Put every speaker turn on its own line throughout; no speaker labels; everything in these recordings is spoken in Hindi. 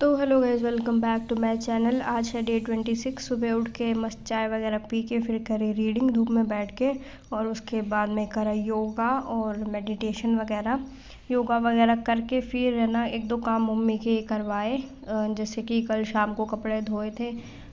तो hello guys, welcome back to my channel. आज है डे 26। सुबह उठ के मस्त चाय वगैरह पी के फिर करी रीडिंग धूप में बैठ के, और उसके बाद में करा योगा और मेडिटेशन वगैरह। योगा वगैरह करके फिर है ना एक दो काम मम्मी के करवाए, जैसे कि कल शाम को कपड़े धोए थे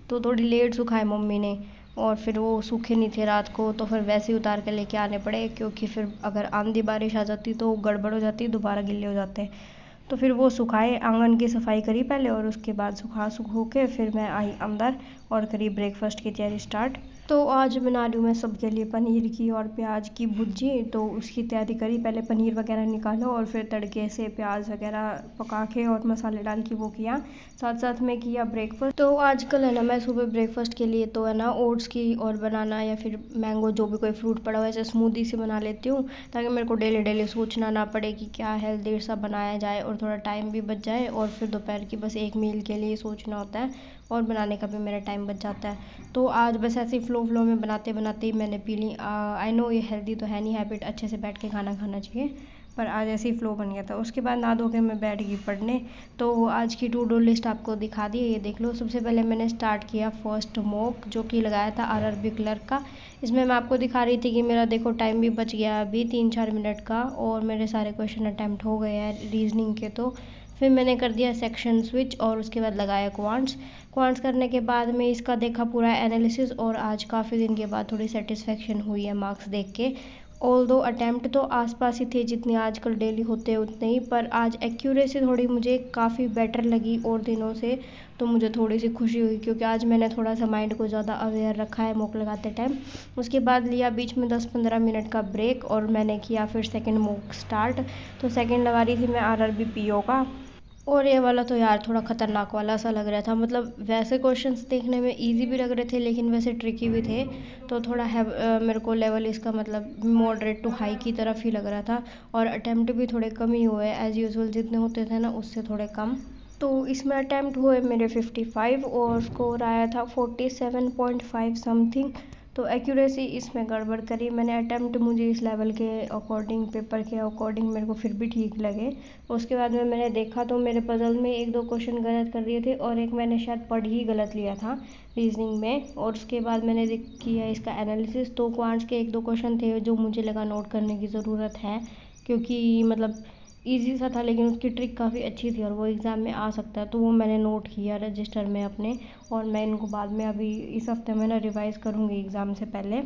तो थोड़ी लेट सुखाए मम्मी ने, और फिर वो सूखे नहीं थे रात को, तो फिर वैसे ही उतार के लेके आने पड़े, क्योंकि फिर अगर आंधी बारिश आ जाती तो गड़बड़ हो जाती, दोबारा गिले हो जाते हैं। तो फिर वो सुखाए, आंगन की सफाई करी पहले, और उसके बाद सुखो के फिर मैं आई अंदर और करी ब्रेकफास्ट की तैयारी स्टार्ट। तो आज बना रही हूँ मैं सबके लिए पनीर की और प्याज की भुर्जी। तो उसकी तैयारी करी, पहले पनीर वगैरह निकालो और फिर तड़के से प्याज वगैरह पका के और मसाले डाल के वो किया, साथ साथ में किया ब्रेकफास्ट। तो आजकल है ना मैं सुबह ब्रेकफास्ट के लिए तो है ना ओट्स की और बनाना या फिर मैंगो, जो भी कोई फ्रूट पड़ा हुआ है, ऐसे स्मूदी से बना लेती हूँ, ताकि मेरे को डेली डेली सोचना ना पड़े कि क्या हेल्दी सा बनाया जाए, और थोड़ा टाइम भी बच जाए, और फिर दोपहर की बस एक मील के लिए सोचना होता है और बनाने का भी मेरा टाइम बच जाता है। तो आज बस ऐसे ही फ्लो में बनाते बनाते ही मैंने पी ली। आई नो ये हेल्दी तो है नहीं हैबिट, अच्छे से बैठ के खाना खाना चाहिए, पर आज ऐसे ही फ्लो बन गया था। उसके बाद नहा धो के मैं बैठ गई पढ़ने। तो आज की टू डू लिस्ट आपको दिखा दी है, ये देख लो। सबसे पहले मैंने स्टार्ट किया फर्स्ट मॉक, जो कि लगाया था आरआरबी क्लर्क का। इसमें मैं आपको दिखा रही थी कि मेरा देखो टाइम भी बच गया अभी 3-4 मिनट का, और मेरे सारे क्वेश्चन अटैम्प्ट हो गए हैं रीजनिंग के। तो फिर मैंने कर दिया सेक्शन स्विच, और उसके बाद लगाया क्वांट्स करने के बाद में इसका देखा पूरा एनालिसिस, और आज काफ़ी दिन के बाद थोड़ी सेटिस्फेक्शन हुई है मार्क्स देख के। ऑल्दो अटैम्प्ट तो आसपास ही थे जितने आजकल डेली होते हैं उतने ही, पर आज एक्यूरेसी थोड़ी मुझे काफ़ी बेटर लगी और दिनों से, तो मुझे थोड़ी सी खुशी हुई, क्योंकि आज मैंने थोड़ा सा माइंड को ज़्यादा अवेयर रखा है मॉक लगाते टाइम। उसके बाद लिया बीच में 10-15 मिनट का ब्रेक, और मैंने किया फिर सेकेंड मॉक स्टार्ट। तो सेकेंड लगा रही थी मैं आरआरबी पीओ का, और ये वाला तो यार थोड़ा ख़तरनाक वाला सा लग रहा था। मतलब वैसे क्वेश्चंस देखने में इजी भी लग रहे थे, लेकिन वैसे ट्रिकी भी थे। तो थोड़ा मेरे को लेवल इसका मतलब मॉडरेट टू हाई की तरफ ही लग रहा था, और अटैम्प्ट भी थोड़े कम ही हुए एज़ यूजुअल, जितने होते थे ना उससे थोड़े कम। तो इसमें अटैम्प्ट हुए मेरे 55, और स्कोर आया था 47.5 समथिंग। तो एक्यूरेसी इसमें गड़बड़ करी मैंने। अटैम्प्ट मुझे इस लेवल के अकॉर्डिंग, पेपर के अकॉर्डिंग मेरे को फिर भी ठीक लगे। उसके बाद में मैंने देखा तो मेरे पजल में 1-2 क्वेश्चन गलत कर दिए थे, और एक मैंने शायद पढ़ ही गलत लिया था रीजनिंग में। और उसके बाद मैंने किया इसका एनालिसिस। तो क्वांट्स के 1-2 क्वेश्चन थे जो मुझे लगा नोट करने की ज़रूरत है, क्योंकि मतलब ईजी सा था, लेकिन उसकी ट्रिक काफ़ी अच्छी थी और वो एग्ज़ाम में आ सकता है। तो वो मैंने नोट किया रजिस्टर में अपने, और मैं इनको बाद में अभी इस हफ्ते में ना रिवाइज़ करूँगी एग्ज़ाम से पहले।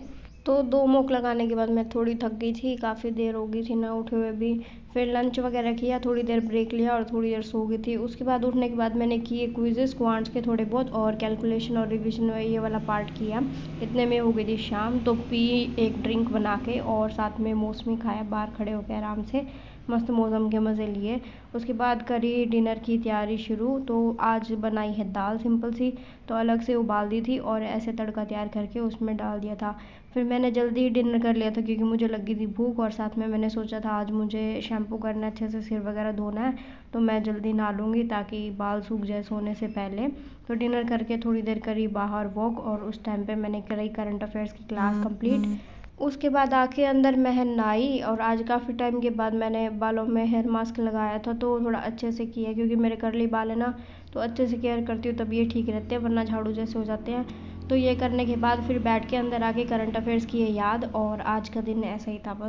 तो 2 मॉक लगाने के बाद मैं थोड़ी थक गई थी, काफ़ी देर हो गई थी ना उठे हुए भी। फिर लंच वगैरह किया, थोड़ी देर ब्रेक लिया और थोड़ी देर सो गई थी। उसके बाद उठने के बाद मैंने किए क्विज़ेस क्वांट्स के थोड़े बहुत, और कैलकुलेशन और रिविजन में ये वाला पार्ट किया। इतने में हो गई थी शाम। तो पी एक ड्रिंक बना के, और साथ में मौसमी खाया बाहर खड़े होकर आराम से, मस्त मौसम के मज़े लिए। उसके बाद करी डिनर की तैयारी शुरू। तो आज बनाई है दाल सिंपल सी, तो अलग से उबाल दी थी और ऐसे तड़का तैयार करके उसमें डाल दिया था। फिर मैंने जल्दी ही डिनर कर लिया था, क्योंकि मुझे लगी थी भूख, और साथ में मैंने सोचा था आज मुझे शैम्पू करना है, अच्छे से सिर वगैरह धोना है, तो मैं जल्दी नहा लूँगी ताकि बाल सूख जाए सोने से पहले। तो डिनर करके थोड़ी देर करी बाहर वॉक, और उस टाइम पे मैंने करी करंट अफेयर्स की क्लास कंप्लीट। उसके बाद आके अंदर मैं नहाई, और आज काफ़ी टाइम के बाद मैंने बालों में हेयर मास्क लगाया था, तो थोड़ा अच्छे से किया, क्योंकि मेरे कर्ली बाल है ना, तो अच्छे से केयर करती हूँ तब ये ठीक रहते हैं, वरना झाड़ू जैसे हो जाते हैं। तो ये करने के बाद फिर बैठ के अंदर आके करंट अफेयर्स किए याद, और आज का दिन ऐसा ही था बस।